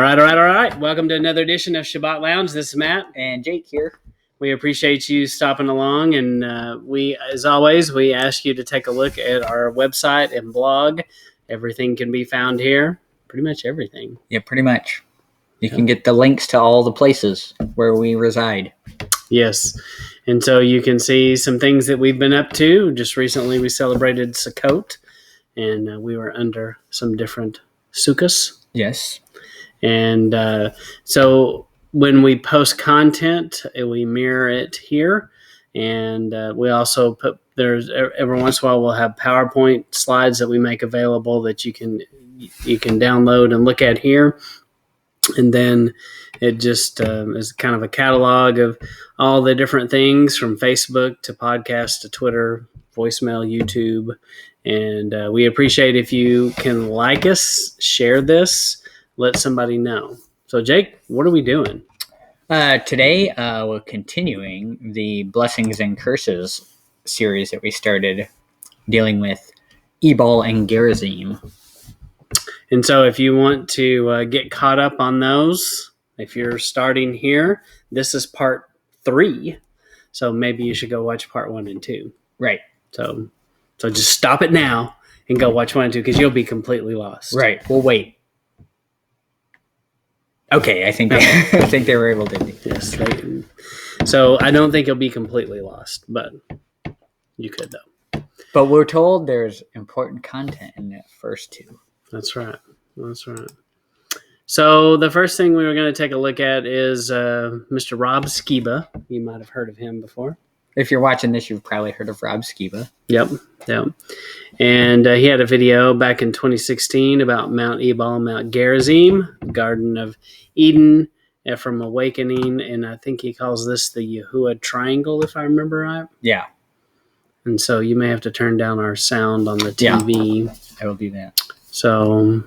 All right. Welcome to another edition of Shabbat Lounge. This is Matt. And Jake here. We appreciate you stopping along, and as always, we ask you to take a look at our website and blog. Everything can be found here. Pretty much everything. Yeah, pretty much. You can get the links to all the places where we reside. Yes. And so you can see some things that we've been up to. Just recently we celebrated Sukkot, and we were under some different sukkahs. Yes. And so when we post content, we mirror it here. And we also there's every once in a while we'll have PowerPoint slides that we make available that you can download and look at here. And then it just is kind of a catalog of all the different things from Facebook to podcast to Twitter, voicemail, YouTube. And we appreciate if you can like us, share this, let somebody know. So, Jake, what are we doing? Today, we're continuing the Blessings and Curses series that we started dealing with Ebal and Gerizim. And so if you want to get caught up on those, if you're starting here, this is part 3. So maybe you should go watch part 1 and 2. Right. So just stop it now and go watch 1 and 2 because you'll be completely lost. Right. We'll wait. Okay, I think they were able to do this. Yes. So I don't think you'll be completely lost, but you could though. But we're told there's important content in the first 2. That's right. So the first thing we were going to take a look at is Mr. Rob Skiba. You might have heard of him before. If you're watching this, you've probably heard of Rob Skiba. Yep. And he had a video back in 2016 about Mount Ebal, Mount Gerizim, Garden of Eden, Ephraim Awakening, and I think he calls this the Yahuwah Triangle, if I remember right. Yeah. And so you may have to turn down our sound on the TV. Yeah, I will do that. So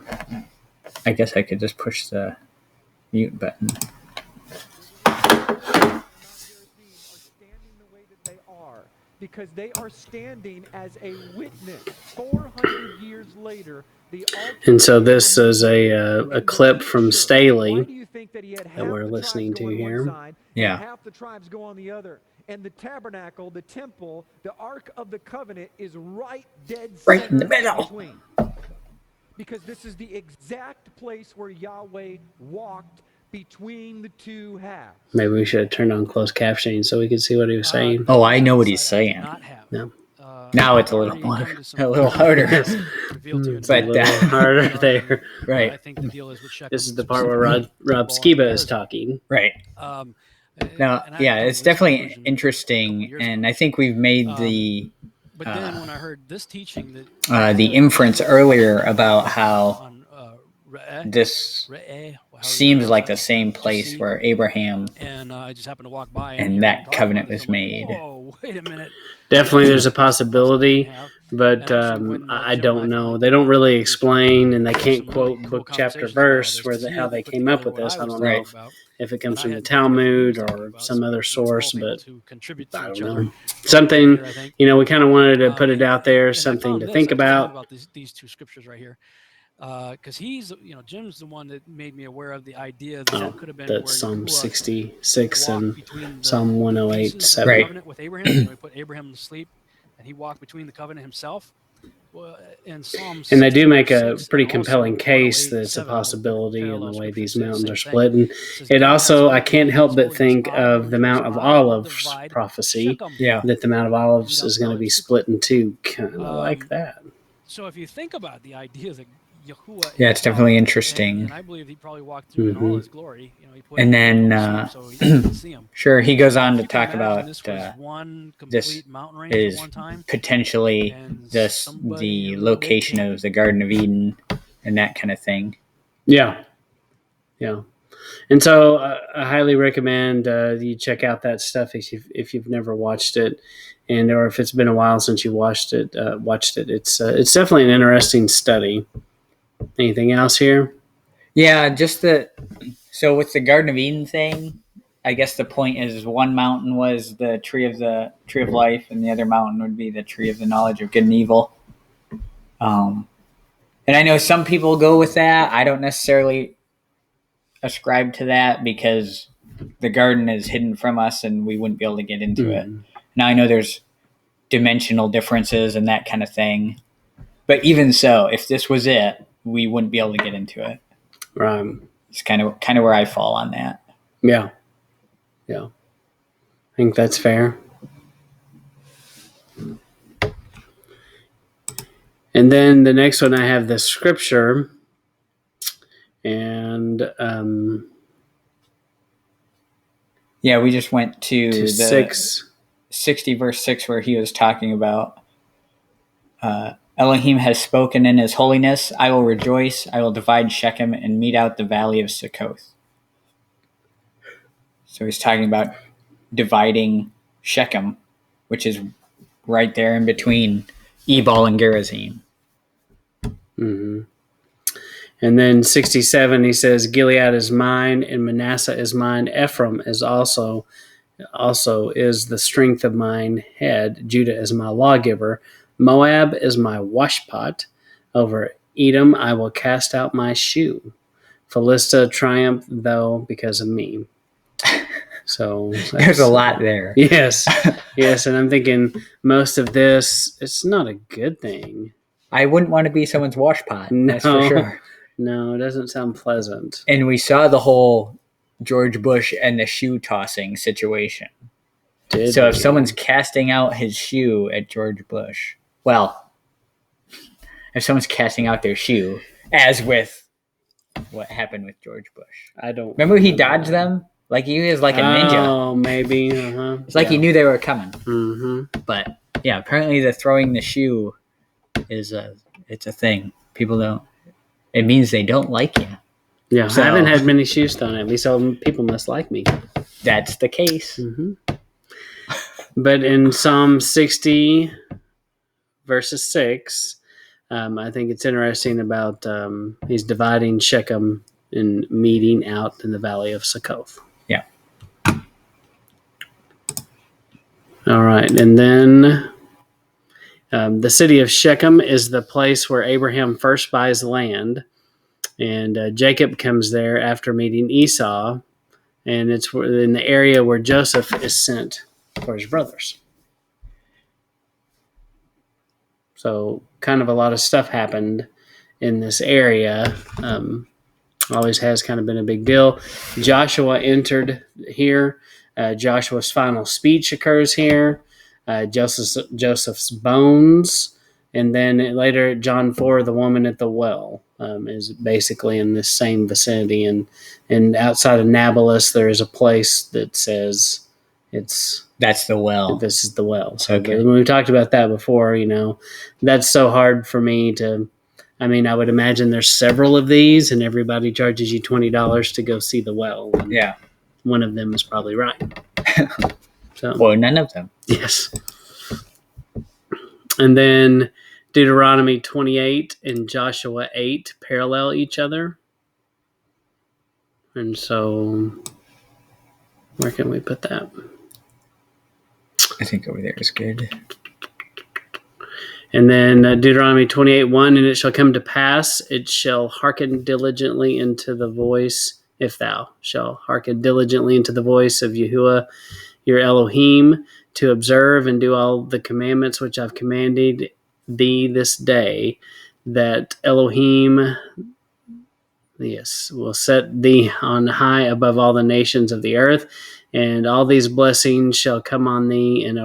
I guess I could just push the mute button. Because they are standing as a witness 400 years later. And so this is a clip from Staley that we're listening to here. Yeah. Half the tribes go on the other. And the tabernacle, the temple, the Ark of the Covenant is right in the middle. Between. Because this is the exact place where Yahweh walked between the two halves. Maybe we should have turned on closed captioning so we could see what he was saying. Oh, I know what he's saying. No. Now it's a little harder. But harder there. Right. I think the deal is with Shechem. This is the part where Rob Skiba is talking. Right. Now, yeah, it's definitely interesting, and I think we've made the but then when I heard this teaching that the inference earlier about how this seems like the same place where Abraham and I just happened to walk by and that covenant was made. Whoa, wait a minute. Definitely there's a possibility, but I don't know. They don't really explain, and they can't quote book, chapter, verse how they came up with this. I don't know if it comes from the Talmud or some other source, but I don't know. Something, we kind of wanted to put it out there, something to think about. These 2 scriptures right here. Because he's, Jim's the one that made me aware of the idea that could have been that's Psalm 66 and Psalm 108:7. Right. With Abraham, we put Abraham to sleep, and he walked between the covenant himself. Well, in Psalm and they do make a pretty compelling case that it's a possibility in the way these mountains are split. And it also, I can't help but think of the Mount of Olives prophecy, that the Mount of Olives is going to be split in 2, kind of like that. So if you think about the idea that Yahuwah, it's definitely interesting. And I believe he probably walked through in all his glory. And then, so he didn't see him. Sure, he goes on to talk about this is potentially the location of the Garden of Eden and that kind of thing. Yeah. And so I highly recommend you check out that stuff if you've never watched it, or if it's been a while since you watched it. It's definitely an interesting study. Anything else here? Yeah, just so with the Garden of Eden thing, I guess the point is one mountain was the tree of life, and the other mountain would be the tree of the knowledge of good and evil. And I know some people go with that. I don't necessarily ascribe to that because the garden is hidden from us and we wouldn't be able to get into it. Now I know there's dimensional differences and that kind of thing, but even so, if this was it, we wouldn't be able to get into it. Right. It's kind of where I fall on that. Yeah. Yeah. I think that's fair. And then the next one, I have the scripture, and we just went to the 6. 60 verse 6 where he was talking about Elohim has spoken in his holiness. I will rejoice. I will divide Shechem and mete out the valley of Succoth. So he's talking about dividing Shechem, which is right there in between Ebal and Gerizim. Mm-hmm. And then 67, he says, Gilead is mine and Manasseh is mine. Ephraim is also is the strength of mine head. Judah is my lawgiver. Moab is my washpot. Over Edom I will cast out my shoe. Philistia triumph though because of me. So there's a lot there. Yes. Yes. And I'm thinking most of this, it's not a good thing. I wouldn't want to be someone's washpot. No, that's for sure. No, it doesn't sound pleasant. And we saw the whole George Bush and the shoe tossing situation. If someone's casting out his shoe at George Bush, well, if someone's casting out their shoe, as with what happened with George Bush. I don't remember he dodged them? Like he was like a ninja. Oh, maybe. Uh-huh. It's like he knew they were coming. Mm-hmm. But yeah, apparently the throwing the shoe is it's a thing. People don't. It means they don't like you. Yeah, so, I haven't had many shoes thrown at me, so people must like me. That's the case. Mm-hmm. But in Psalm 60, verses 6, I think it's interesting about he's dividing Shechem and meeting out in the valley of Succoth. Yeah. All right, and then the city of Shechem is the place where Abraham first buys land, and Jacob comes there after meeting Esau, and it's in the area where Joseph is sent for his brothers. So kind of a lot of stuff happened in this area. Always has kind of been a big deal. Joshua entered here. Joshua's final speech occurs here. Joseph's bones. And then later, John 4, the woman at the well is basically in this same vicinity. And outside of Nablus, there is a place that says that's the well. This is the well. So okay. When we talked about that before, that's so hard for me to. I mean, I would imagine there's several of these, and everybody charges you $20 to go see the well. Yeah, one of them is probably right. So, well, none of them. Yes. And then Deuteronomy 28 and Joshua 8 parallel each other. And so, where can we put that? I think over there is good. And then Deuteronomy 28:1, and it shall come to pass, it shall hearken diligently into the voice, if thou shall hearken diligently into the voice of Yahuwah, your Elohim, to observe and do all the commandments which I've commanded thee this day, that Elohim, will set thee on high above all the nations of the earth, and all these blessings shall come on thee and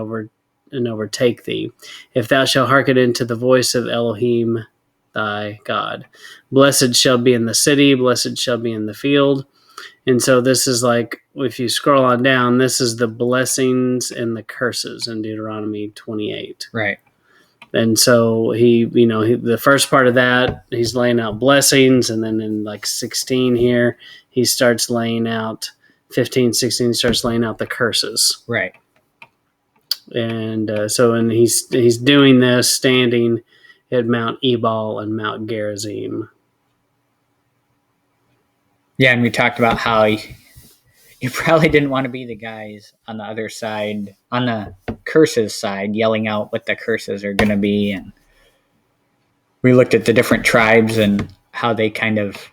overtake thee, if thou shalt hearken unto the voice of Elohim thy God. Blessed shall be in the city, blessed shall be in the field. And so this is like, if you scroll on down, this is the blessings and the curses in Deuteronomy 28. Right. And so the first part of that, he's laying out blessings, and then in like 16 here, he starts laying out 15, 16, he starts laying out the curses. Right. And and he's doing this standing at Mount Ebal and Mount Gerizim. Yeah, and we talked about how you probably didn't want to be the guys on the other side, on the curses side, yelling out what the curses are going to be. And we looked at the different tribes and how they kind of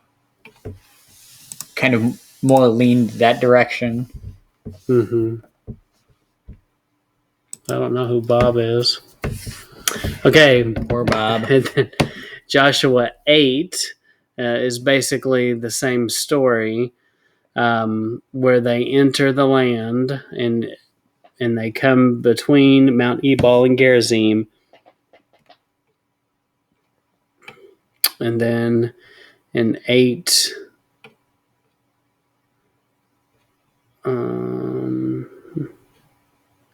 kind of more leaned that direction. Mm-hmm. I don't know who Bob is. Okay. Poor Bob. And then Joshua 8 is basically the same story, where they enter the land and they come between Mount Ebal and Gerizim. And then in 8,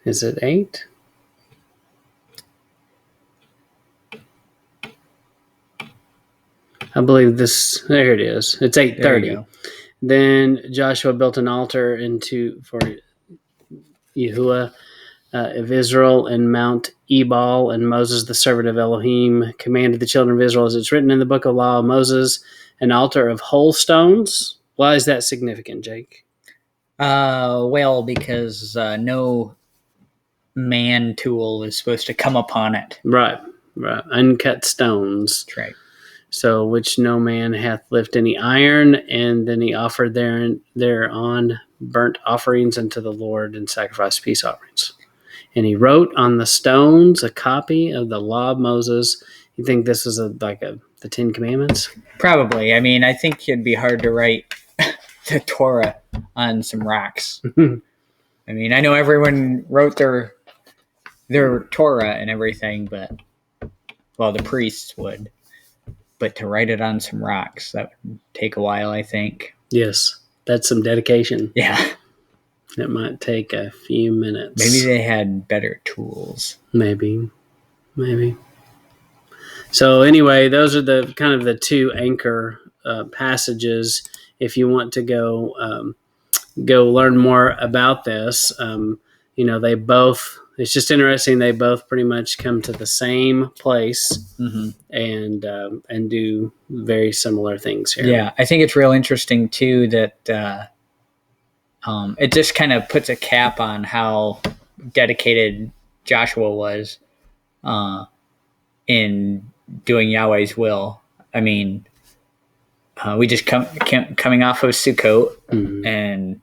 is it 8? I believe this. There it is. It's 8:30. Then Joshua built an altar for Yahuwah of Israel in Mount Ebal, and Moses, the servant of Elohim, commanded the children of Israel, as it's written in the book of law of Moses, an altar of whole stones. Why is that significant, Jake? Well, because no man tool is supposed to come upon it. Right. Uncut stones. That's right. So, which no man hath lift any iron, and then he offered thereon burnt offerings unto the Lord and sacrificed peace offerings. And he wrote on the stones a copy of the law of Moses. You think this is the Ten Commandments? Probably. I mean, I think it'd be hard to write the Torah on some rocks. I mean, I know everyone wrote their Torah and everything, but, well, the priests would. But to write it on some rocks, that would take a while, I think. Yes, that's some dedication. Yeah. It might take a few minutes. Maybe they had better tools. Maybe. So anyway, those are the kind of the two anchor passages. If you want to go learn more about this, they both. It's just interesting. They both pretty much come to the same place, and do very similar things here. Yeah, I think it's real interesting too that it just kind of puts a cap on how dedicated Joshua was in doing Yahweh's will. I mean, we just coming off of Sukkot, and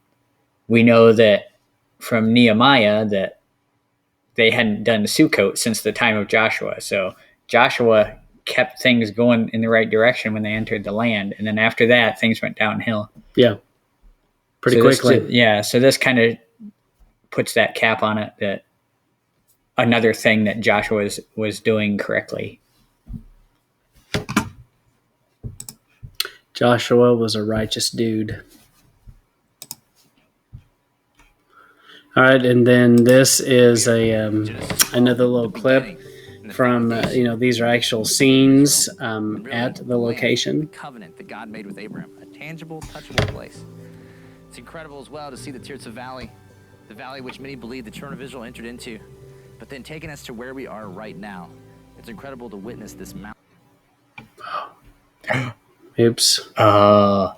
we know that from Nehemiah that they hadn't done Sukkot since the time of Joshua. So Joshua kept things going in the right direction when they entered the land. And then after that, things went downhill. Yeah. Pretty quickly. So this kind of puts that cap on it, that another thing that Joshua was doing correctly. Joshua was a righteous dude. All right, and then this is another little clip from these are actual scenes at the location. The covenant that God made with Abraham, a tangible, touchable place. It's incredible as well to see the Tirzah Valley, the valley which many believe the children of Israel entered into, but then taking us to where we are right now. It's incredible to witness this mountain. Oops. Now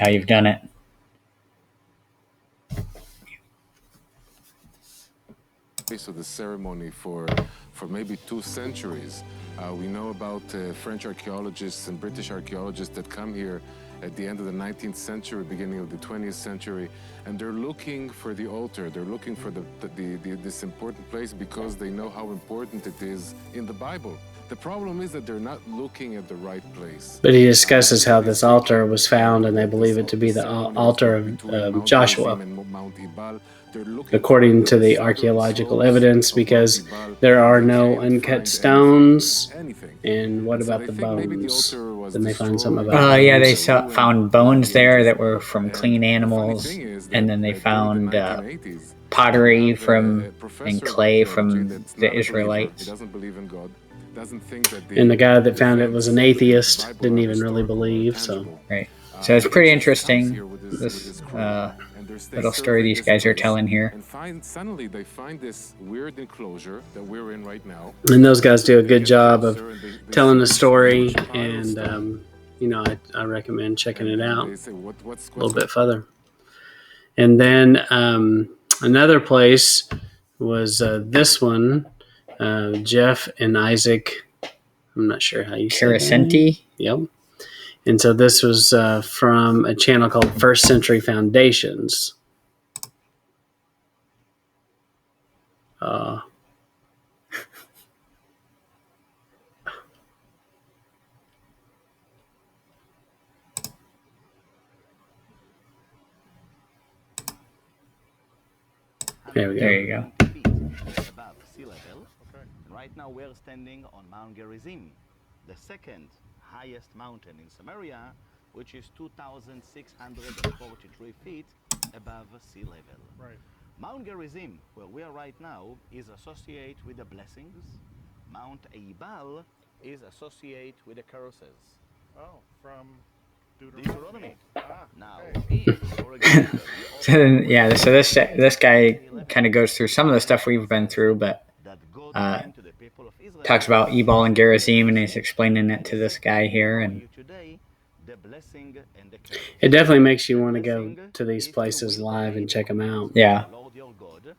you've done it. Of the ceremony for maybe 2 centuries. We know about French archaeologists and British archaeologists that come here at the end of the 19th century, beginning of the 20th century, and they're looking for the altar. They're looking for this important place because they know how important it is in the Bible. The problem is that they're not looking at the right place. But he discusses how this altar was found, and they believe it to be the altar of Joshua, according to the archaeological evidence, because there are no uncut stones. And what about the bones? Didn't they find something about bones? Yeah, they found bones there that were from clean animals, and then they found pottery and clay from the Israelites. And the guy that found it was an atheist, didn't even really believe. So right. So it's pretty interesting, this little story these guys are telling here. And suddenly they find this weird enclosure that we're in right now. And those guys do a good job of telling the story, and I recommend checking it out a little bit further. And then another place was this one. Jeff and Isaac, I'm not sure how you say Caracenti. Yep. And so this was from a channel called First Century Foundations. There we go. There you go. feet above sea level. And right now we're standing on Mount Gerizim, the second highest mountain in Samaria, which is 2,643 feet above sea level. Right. Mount Gerizim, where we are right now, is associated with the blessings. Mount Ebal is associated with the curses. Oh, from Deuteronomy. Ah, Now, okay. for example, So then, yeah, so this guy kind of goes through some of the stuff we've been through, but that God uh, came to the people of Israel, talks about Ebal and Gerizim, and he's explaining it to this guy here. And today, the blessing and the curse. It definitely makes you want to go to these places live and check them out. yeah, Lord your God, that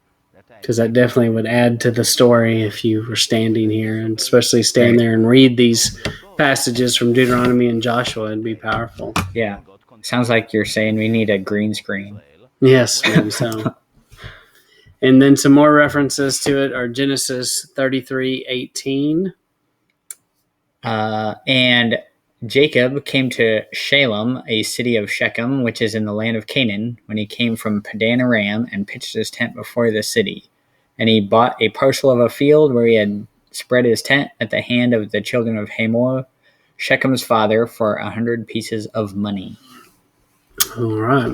I Because that definitely would add to the story if you were standing here, and especially stand there and read these passages from Deuteronomy and Joshua. It'd be powerful. yeah. Sounds like you're saying we need a green screen. Yes, maybe so. And then some more references to it are Genesis 33:18. And Jacob came to Shalem, a city of Shechem, which is in the land of Canaan, when he came from Padan Aram and pitched his tent before the city. And he bought a parcel of a field where he had spread his tent at the hand of the children of Hamor, Shechem's father, for 100 pieces of money. All right.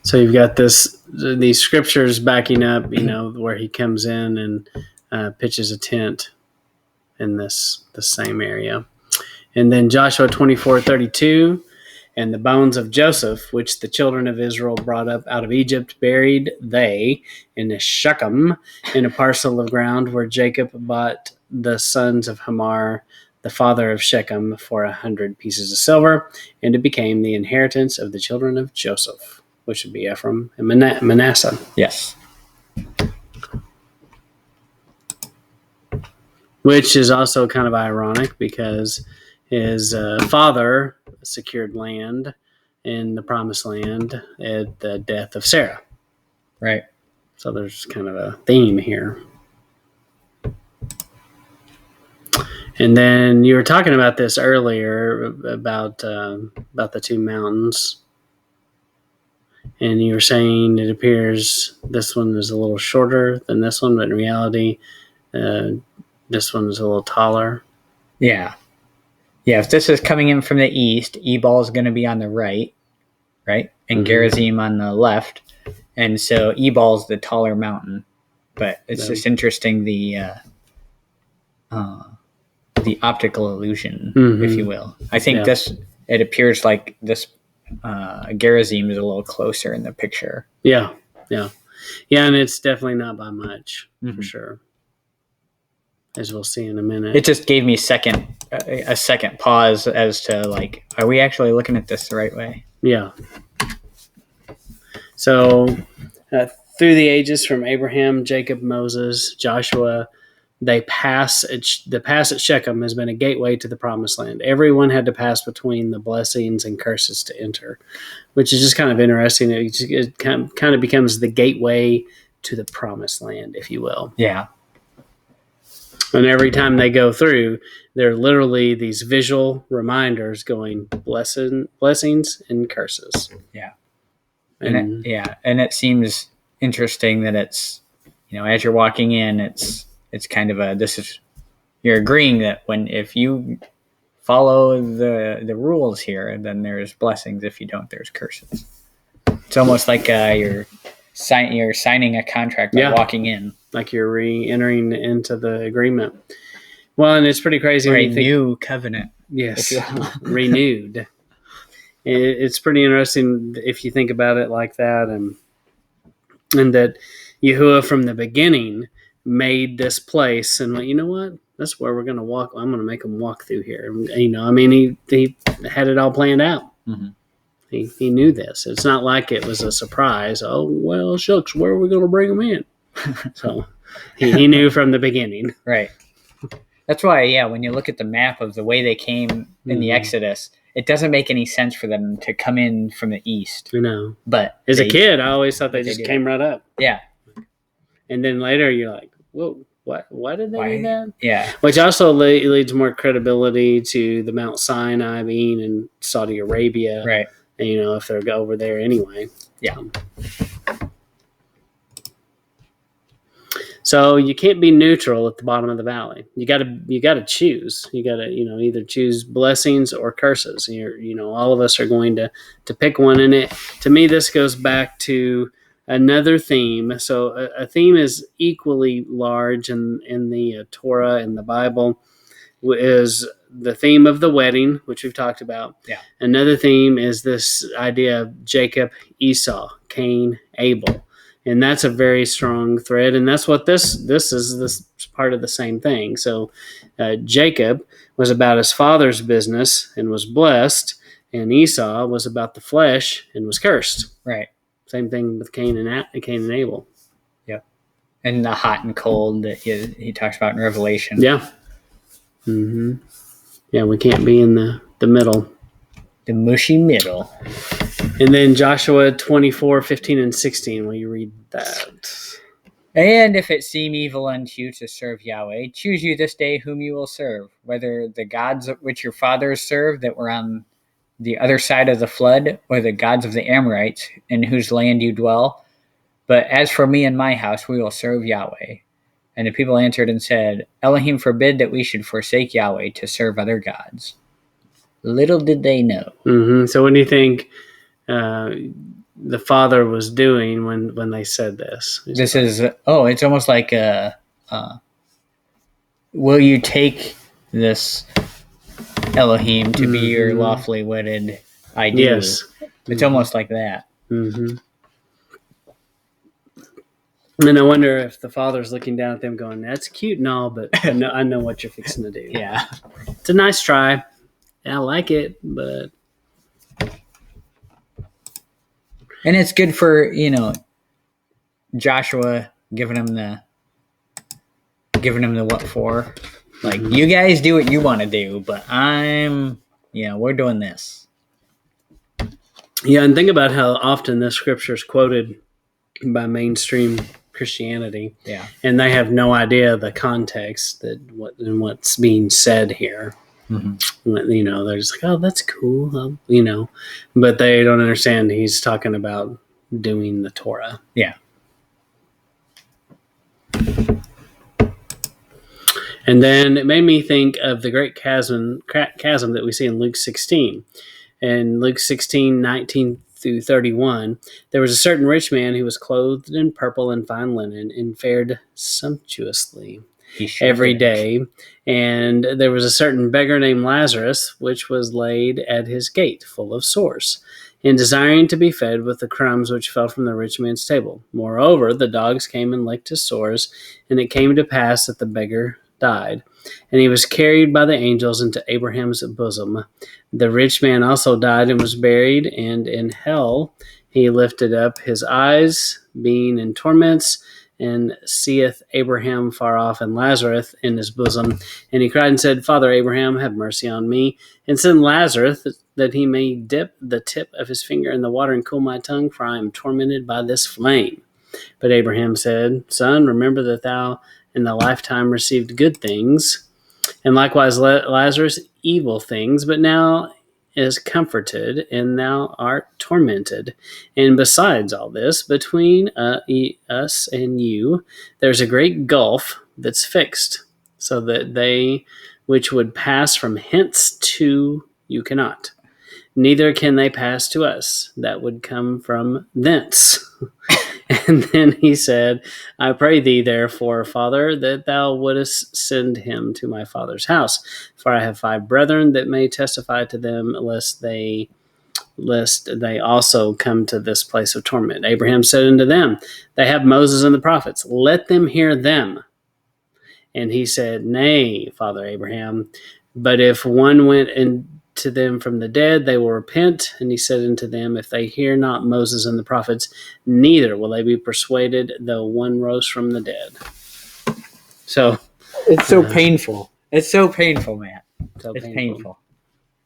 So you've got these scriptures backing up, where he comes in and pitches a tent in the same area. And then Joshua 24:32, and the bones of Joseph, which the children of Israel brought up out of Egypt, buried they in Shechem, in a parcel of ground where Jacob bought the sons of Hamor, the father of Shechem, for 100 pieces of silver, and it became the inheritance of the children of Joseph, which would be Ephraim and Manasseh. Yes. Which is also kind of ironic because his father secured land in the promised land at the death of Sarah. Right. So there's kind of a theme here. And then you were talking about this earlier about the two mountains. And you were saying it appears this one is a little shorter than this one, but in reality, this one is a little taller. Yeah. Yeah, if this is coming in from the east, Ebal is going to be on the right? And Gerizim on the left. And so Ebal's the taller mountain. But it's just interesting the optical illusion, if you will. I think it appears like this Gerizim is a little closer in the picture. Yeah, and it's definitely not by much, for sure. As we'll see in a minute. It just gave me a second pause as to, like, are we actually looking at this the right way? Yeah. So, through the ages, from Abraham, Jacob, Moses, Joshua, the pass at Shechem has been a gateway to the promised land. Everyone had to pass between the blessings and curses to enter, which is just kind of interesting. It kind of becomes the gateway to the promised land, if you will. Yeah. And every time they go through, they're literally these visual reminders going blessings and curses. Yeah. And it seems interesting that it's, as you're walking in, it's kind of you're agreeing that if you follow the rules here, then there's blessings. If you don't, there's curses. It's almost like you're signing a contract by walking in. Like you're re-entering into the agreement. Well, and it's pretty crazy. New covenant. Yes, renewed. It's pretty interesting if you think about it like that, and that Yahuwah from the beginning made this place and went, you know what? That's where we're going to walk. I'm going to make them walk through here. He had it all planned out. Mm-hmm. He knew this. It's not like it was a surprise. Oh, well, shucks, where are we going to bring them in? So he knew from the beginning. Right. That's why, when you look at the map of the way they came in the Exodus, it doesn't make any sense for them to come in from the east. You know, but as a kid, I always thought they just do. came right up. Yeah. And then later you're like, whoa, what? Why did they do that? Yeah. Which also leads more credibility to the Mount Sinai being in Saudi Arabia. Right. And, you know, if they're over there anyway. Yeah. So you can't be neutral at the bottom of the valley. You gotta choose. You gotta, you know, either choose blessings or curses. You know, all of us are going to pick one. And it, to me, this goes back to another theme. So a theme is equally large in the Torah and the Bible is the theme of the wedding, which we've talked about. Yeah. Another theme is this idea of Jacob, Esau, Cain, Abel. And that's a very strong thread, and that's what this is. This part of the same thing. So, Jacob was about his father's business and was blessed, and Esau was about the flesh and was cursed. Right. Same thing with Cain and Abel. Yep. And the hot and cold that he talks about in Revelation. Yeah. Mm-hmm. Yeah, we can't be in the middle. The mushy middle. And then Joshua 24, 15, and 16. Will you read that? And if it seem evil unto you to serve Yahweh, choose you this day whom you will serve, whether the gods which your fathers served that were on the other side of the flood, or the gods of the Amorites in whose land you dwell. But as for me and my house, we will serve Yahweh. And the people answered and said, Elohim forbid that we should forsake Yahweh to serve other gods. Little did they know. Mm-hmm. So what do you think the father was doing when they said this? This is, it's almost like will you take this Elohim to be your lawfully wedded ideal? Yes. It's almost like that. Mm-hmm. And I wonder if the father's looking down at them going, that's cute and all, but I know what you're fixing to do. Yeah. It's a nice try. I like it, but... And it's good for, Joshua giving him the what for. Like, you guys do what you want to do, but we're doing this. Yeah, and think about how often this scripture is quoted by mainstream Christianity. Yeah. And they have no idea the context what's being said here. Mm-hmm. They're just like, oh, that's cool, but they don't understand he's talking about doing the Torah. Yeah. And then it made me think of the great chasm that we see in Luke 16. In Luke 16, 19 through 31, there was a certain rich man who was clothed in purple and fine linen and fared sumptuously every day. And there was a certain beggar named Lazarus, which was laid at his gate, full of sores, and desiring to be fed with the crumbs which fell from the rich man's table. Moreover, the dogs came and licked his sores, and it came to pass that the beggar died, and he was carried by the angels into Abraham's bosom. The rich man also died and was buried, and in hell he lifted up his eyes, being in torments, and seeth Abraham far off and Lazarus in his bosom. And he cried and said, Father Abraham, have mercy on me, and send Lazarus that he may dip the tip of his finger in the water and cool my tongue, for I am tormented by this flame. But Abraham said, Son, remember that thou in the lifetime received good things, and likewise Lazarus evil things, but now is comforted, and thou art tormented. And besides all this, between us and you, there's a great gulf that's fixed, so that they which would pass from hence to you cannot. Neither can they pass to us that would come from thence. And then he said, I pray thee, therefore, Father, that thou wouldest send him to my father's house. For I have 5 brethren that may testify to them, lest they also come to this place of torment. Abraham said unto them, They have Moses and the prophets. Let them hear them. And he said, Nay, Father Abraham, but if one went into them from the dead, they will repent. And he said unto them, If they hear not Moses and the prophets, neither will they be persuaded, though one rose from the dead. So it's so painful. It's so painful, man. So it's painful.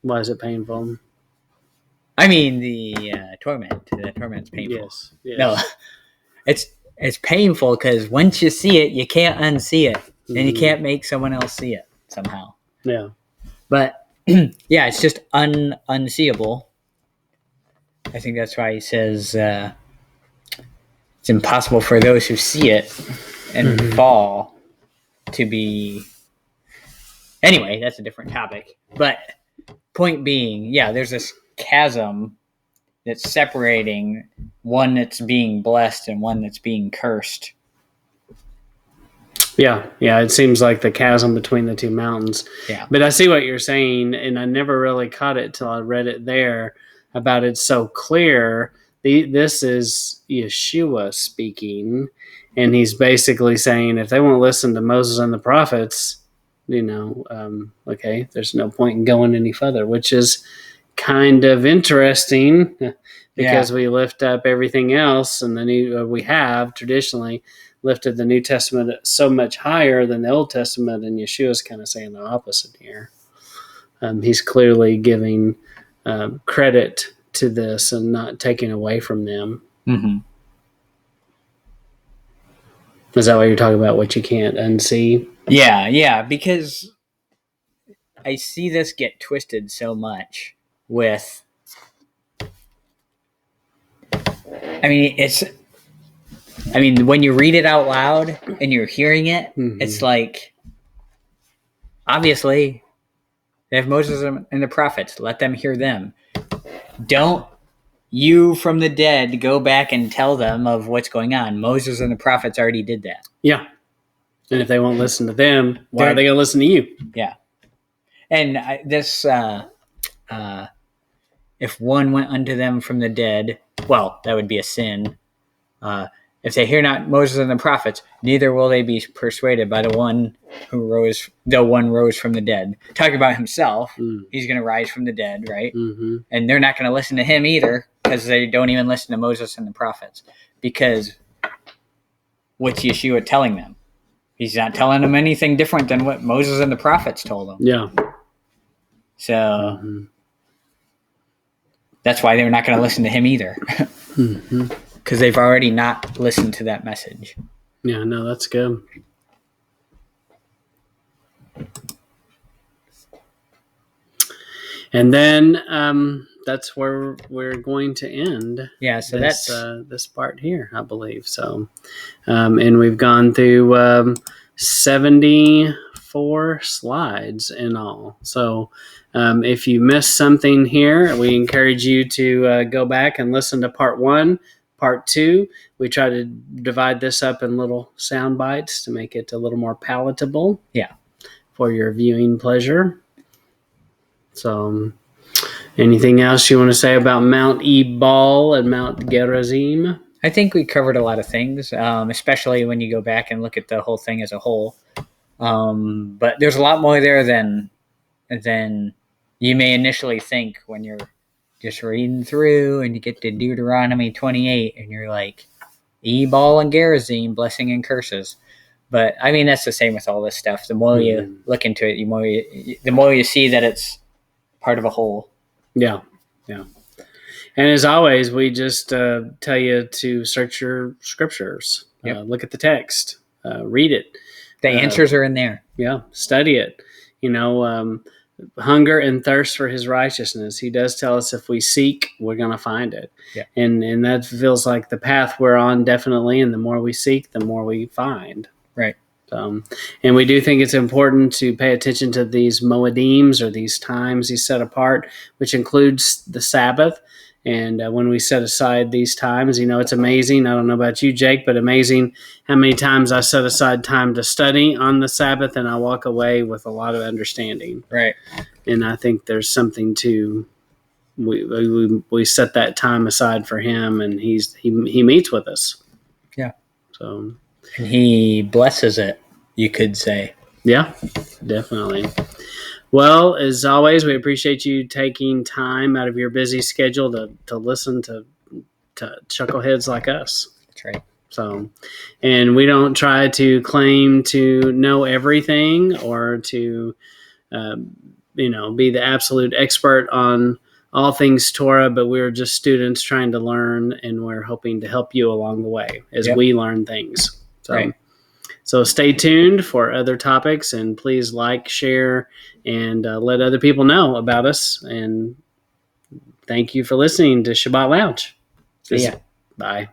Why is it painful? I mean, the torment. The torment's painful. Yes. No, it's painful because once you see it, you can't unsee it, and you can't make someone else see it somehow. Yeah. But yeah, it's just unseeable. I think that's why he says it's impossible for those who see it and fall to be. Anyway, that's a different topic. But point being, yeah, there's this chasm that's separating one that's being blessed and one that's being cursed. Yeah, it seems like the chasm between the two mountains. Yeah. But I see what you're saying, and I never really caught it till I read it there about it's so clear. This is Yeshua speaking, and he's basically saying if they won't listen to Moses and the prophets, okay, there's no point in going any further, which is kind of interesting because we lift up everything else, and we have traditionally lifted the New Testament so much higher than the Old Testament, and Yeshua's kind of saying the opposite here. He's clearly giving credit to this and not taking away from them. Mm-hmm. Is that what you're talking about, what you can't unsee? Yeah, because I see this get twisted so much with... when you read it out loud and you're hearing it, it's like, obviously, they have Moses and the prophets. Let them hear them. Don't you from the dead go back and tell them of what's going on. Moses and the prophets already did that. Yeah. And if they won't listen to them, why are they going to listen to you? Yeah. And if one went unto them from the dead, well, that would be a sin. If they hear not Moses and the prophets, neither will they be persuaded by the one rose from the dead. Talking about himself, he's going to rise from the dead, right? Mm-hmm. And they're not going to listen to him either because they don't even listen to Moses and the prophets. Because what's Yeshua telling them? He's not telling them anything different than what Moses and the prophets told them. Yeah. So that's why they're not going to listen to him either. Because they've already not listened to that message. Yeah, no, that's good. And then that's where we're going to end. Yeah, so that's this part here, I believe. So, and we've gone through 74 slides in all. So, if you missed something here, we encourage you to go back and listen to part 1. Part 2, we try to divide this up in little sound bites to make it a little more palatable. Yeah. For your viewing pleasure. So, anything else you want to say about Mount Ebal and Mount Gerizim? I think we covered a lot of things, especially when you go back and look at the whole thing as a whole. But there's a lot more there than you may initially think when you're just reading through and you get to Deuteronomy 28 and you're like, Ebal and Gerizim, blessing and curses. But I mean, that's the same with all this stuff. The more you look into it, the more you see that it's part of a whole. Yeah. And as always, we just tell you to search your scriptures, look at the text, read it. The answers are in there. Yeah, study it. Hunger and thirst for his righteousness. He does tell us if we seek, we're going to find it. Yeah. And that feels like the path we're on, definitely. And the more we seek, the more we find. Right. And we do think it's important to pay attention to these moedims, or these times he set apart, which includes the Sabbath. And when we set aside these times, it's amazing. I don't know about you, Jake, but amazing how many times I set aside time to study on the Sabbath, and I walk away with a lot of understanding. Right. And I think there's something to we set that time aside for him, and he meets with us. Yeah. So. And he blesses it, you could say. Yeah, definitely. Well, as always, we appreciate you taking time out of your busy schedule to listen to chuckleheads like us. That's right. So, and we don't try to claim to know everything or to be the absolute expert on all things Torah, but we're just students trying to learn, and we're hoping to help you along the way as we learn things. So, so stay tuned for other topics, and please like, share, and let other people know about us. And thank you for listening to Shabbat Lounge. See ya. Bye.